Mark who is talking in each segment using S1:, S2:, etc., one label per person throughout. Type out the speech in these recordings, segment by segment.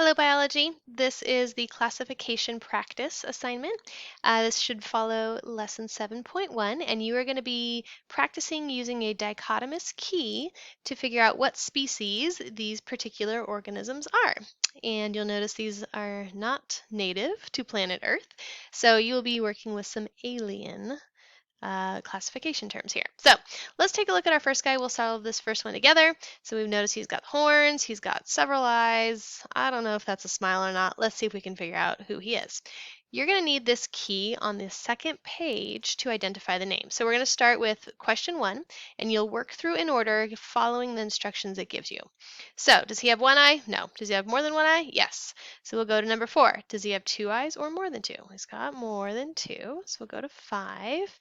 S1: Hello, biology. This is the classification practice assignment. This should follow lesson 7.1, and you are going to be practicing using a dichotomous key to figure out what species these particular organisms are. And you'll notice these are not native to planet Earth, so you'll be working with some alien classification terms here. So let's take a look at our first guy. We'll solve this first one together. So we've noticed he's got horns, he's got several eyes. I don't know if that's a smile or not. Let's see if we can figure out who he is. You're going to need this key on the second page to identify the name. So we're going to start with question 1, and you'll work through in order following the instructions it gives you. So does he have one eye? No. Does he have more than one eye? Yes. So we'll go to number 4. Does he have 2 eyes or more than 2? He's got more than 2. So we'll go to 5.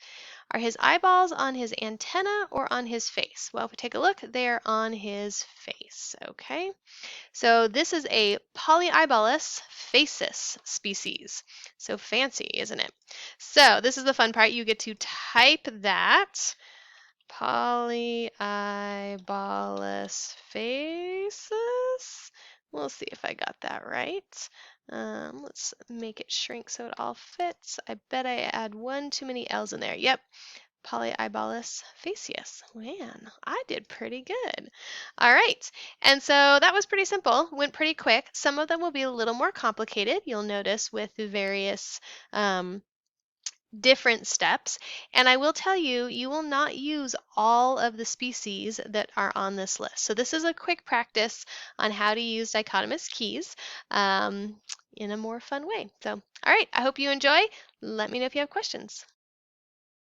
S1: Are his eyeballs on his antenna or on his face? Well, if we take a look, they're on his face, okay? So this is a Polyeyeballus phasis species. So fancy, isn't it? So this is the fun part. You get to type that. Polyeyeballus phasis. We'll see if I got that right. Let's make it shrink so it all fits. I bet I add one too many L's in there. Yep, Polyeyeballus facius. Man, I did pretty good. All right, and so that was pretty simple, went pretty quick. Some of them will be a little more complicated, you'll notice, with the various different steps. And I will tell you, you will not use all of the species that are on this list. So this is a quick practice on how to use dichotomous keys in a more fun way. So, all right, I hope you enjoy. Let me know if you have questions.